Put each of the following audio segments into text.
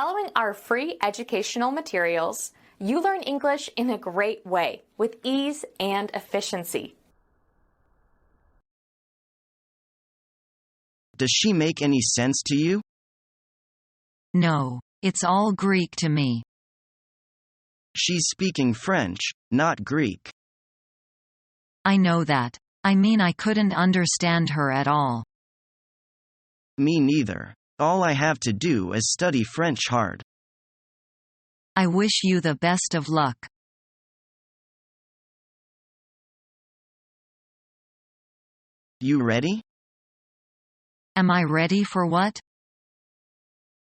Following our free educational materials, you learn English in a great way with ease and efficiency. Does she make any sense to you? No, it's all Greek to me. She's speaking French, not Greek. I know that. I mean, I couldn't understand her at all. Me neither. All I have to do is study French hard. I wish you the best of luck. You ready? Am I ready for what?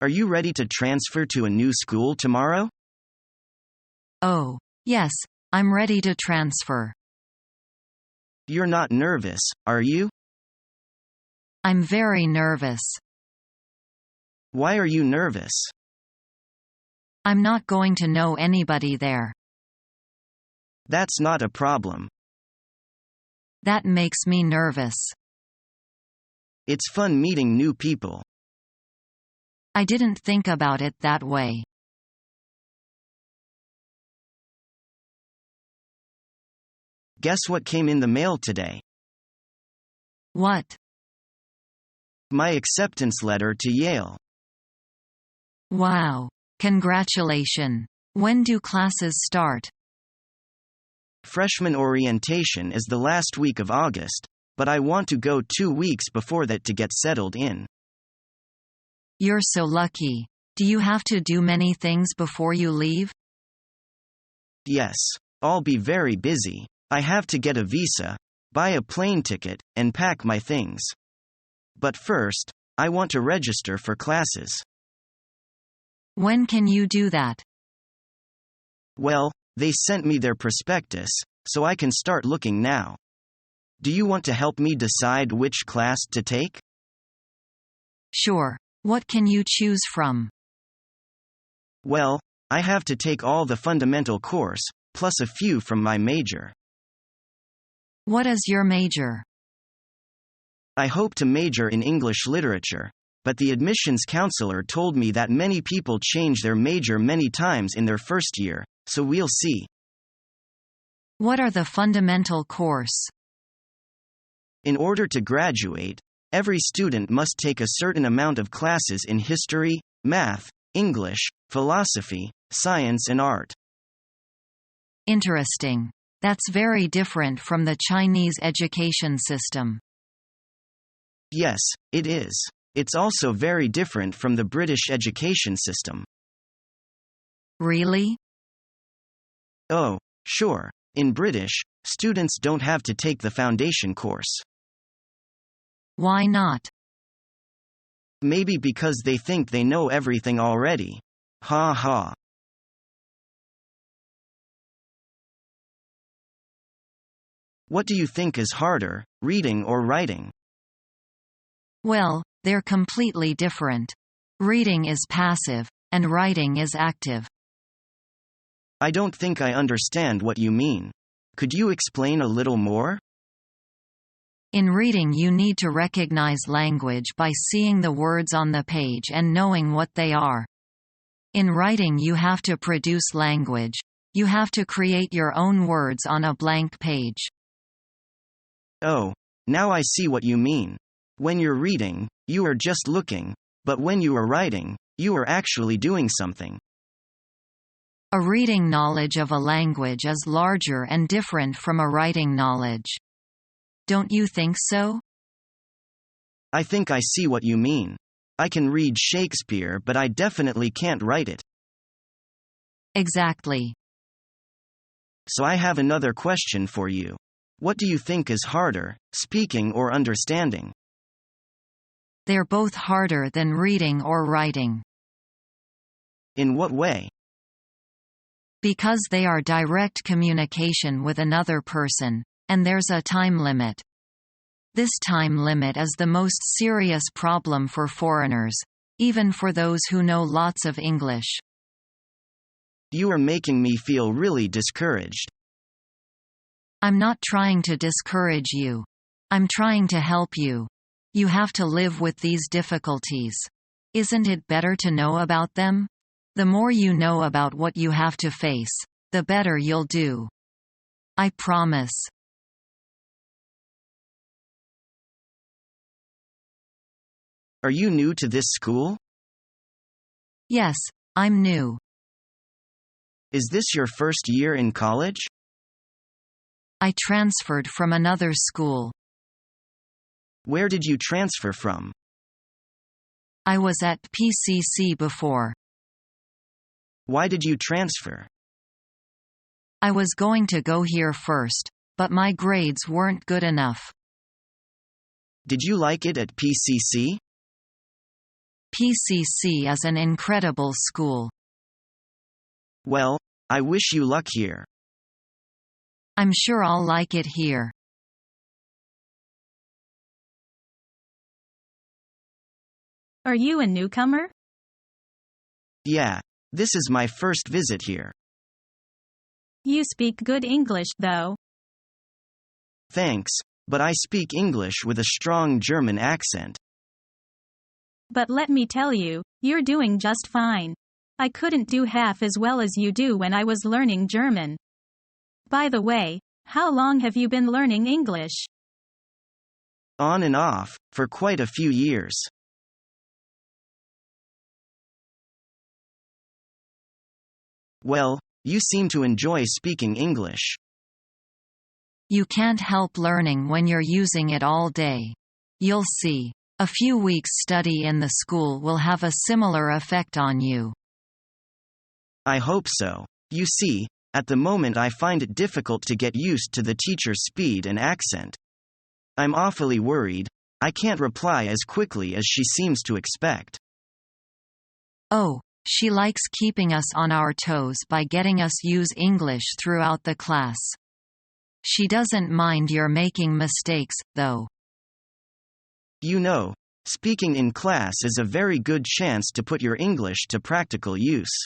Are you ready to transfer to a new school tomorrow? Oh, yes, I'm ready to transfer. You're not nervous, are you? I'm very nervous. Why are you nervous? I'm not going to know anybody there. That's not a problem. That makes me nervous. It's fun meeting new people. I didn't think about it that way. Guess what came in the mail today? What? My acceptance letter to Yale. Wow. Congratulations. When do classes start? Freshman orientation is the last week of August, but I want to go 2 weeks before that to get settled in. You're so lucky. Do you have to do many things before you leave? Yes. I'll be very busy. I have to get a visa, buy a plane ticket, and pack my things. But first, I want to register for classes. When can you do that? Well, they sent me their prospectus, so I can start looking now. Do you want to help me decide which class to take? Sure. What can you choose from? Well, I have to take all the fundamental course, plus a few from my major. What is your major? I hope to major in English literature, but the admissions counselor told me that many people change their major many times in their first year, so we'll see. What are the fundamental course? In order to graduate, every student must take a certain amount of classes in history, math, English, philosophy, science and art. Interesting. That's very different from the Chinese education system. Yes, it is. It's also very different from the British education system. Really? Oh, sure. In British, students don't have to take the foundation course. Why not? Maybe because they think they know everything already. Ha ha. What do you think is harder, reading or writing? Well, they're completely different. Reading is passive, and writing is active. I don't think I understand what you mean. Could you explain a little more? In reading, you need to recognize language by seeing the words on the page and knowing what they are. In writing, you have to produce language. You have to create your own words on a blank page. Oh, now I see what you mean. When you're reading, you are just looking, but when you are writing, you are actually doing something. A reading knowledge of a language is larger and different from a writing knowledge. Don't you think so? I think I see what you mean. I can read Shakespeare, but I definitely can't write it. Exactly. So I have another question for you. What do you think is harder, speaking or understanding? They're both harder than reading or writing. In what way? Because they are direct communication with another person, and there's a time limit. This time limit is the most serious problem for foreigners, even for those who know lots of English. You are making me feel really discouraged. I'm not trying to discourage you. I'm trying to help you. You have to live with these difficulties. Isn't it better to know about them? The more you know about what you have to face, the better you'll do. I promise. Are you new to this school? Yes, I'm new. Is this your first year in college? I transferred from another school. Where did you transfer from? I was at PCC before. Why did you transfer? I was going to go here first, but my grades weren't good enough. Did you like it at PCC? PCC is an incredible school. Well, I wish you luck here. I'm sure I'll like it here. Are you a newcomer? Yeah, this is my first visit here. You speak good English, though. Thanks, but I speak English with a strong German accent. But let me tell you, you're doing just fine. I couldn't do half as well as you do when I was learning German. By the way, how long have you been learning English? On and off, for quite a few years. Well, you seem to enjoy speaking English. You can't help learning when you're using it all day. You'll see. A few weeks' study in the school will have a similar effect on you. I hope so. You see, at the moment I find it difficult to get used to the teacher's speed and accent. I'm awfully worried. I can't reply as quickly as she seems to expect. Oh, she likes keeping us on our toes by getting us use English throughout the class. She doesn't mind your making mistakes, though. You know, speaking in class is a very good chance to put your English to practical use.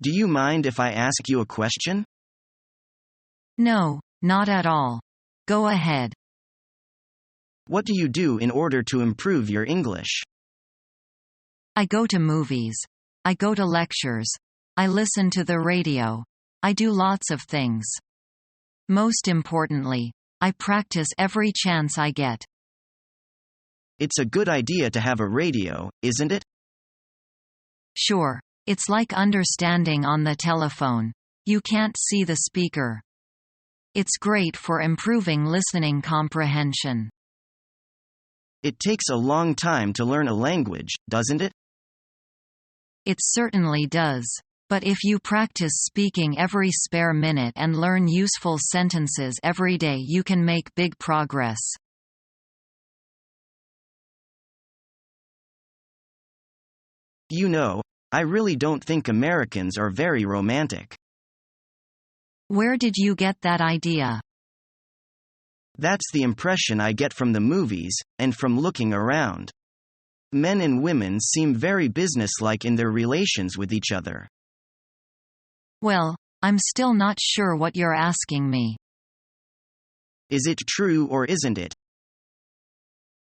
Do you mind if I ask you a question? No, not at all. Go ahead. What do you do in order to improve your English? I go to movies. I go to lectures. I listen to the radio. I do lots of things. Most importantly, I practice every chance I get. It's a good idea to have a radio, isn't it? Sure, it's like understanding on the telephone. You can't see the speaker. It's great for improving listening comprehension. It takes a long time to learn a language, doesn't it? It certainly does. But if you practice speaking every spare minute and learn useful sentences every day, you can make big progress. You know, I really don't think Americans are very romantic. Where did you get that idea? That's the impression I get from the movies, and from looking around. Men and women seem very businesslike in their relations with each other. Well, I'm still not sure what you're asking me. Is it true or isn't it?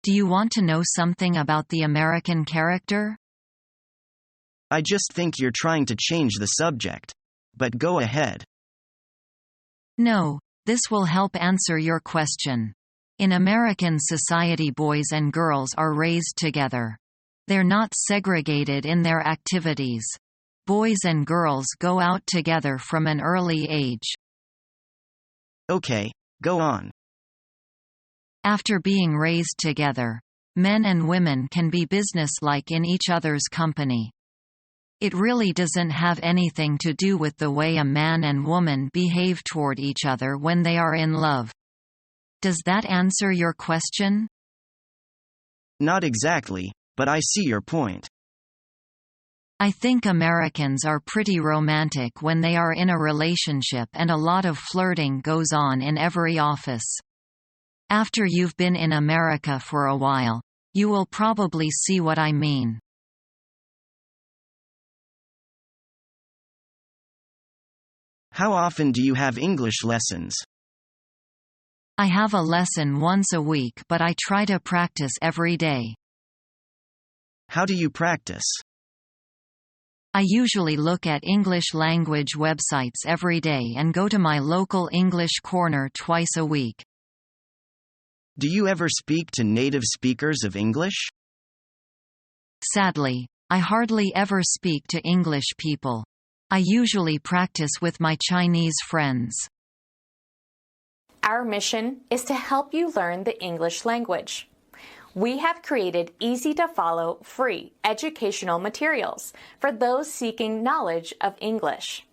Do you want to know something about the American character? I just think you're trying to change the subject. But go ahead. No, this will help answer your question. In American society, boys and girls are raised together. They're not segregated in their activities. Boys and girls go out together from an early age. Okay, go on. After being raised together, men and women can be businesslike in each other's company. It really doesn't have anything to do with the way a man and woman behave toward each other when they are in love. Does that answer your question? Not exactly, but I see your point. I think Americans are pretty romantic when they are in a relationship, and a lot of flirting goes on in every office. After you've been in America for a while, you will probably see what I mean. How often do you have English lessons? I have a lesson once a week, but I try to practice every day. How do you practice? I usually look at English language websites every day and go to my local English corner twice a week. Do you ever speak to native speakers of English? Sadly, I hardly ever speak to English people. I usually practice with my Chinese friends. Our mission is to help you learn the English language. We have created easy-to-follow, free educational materials for those seeking knowledge of English.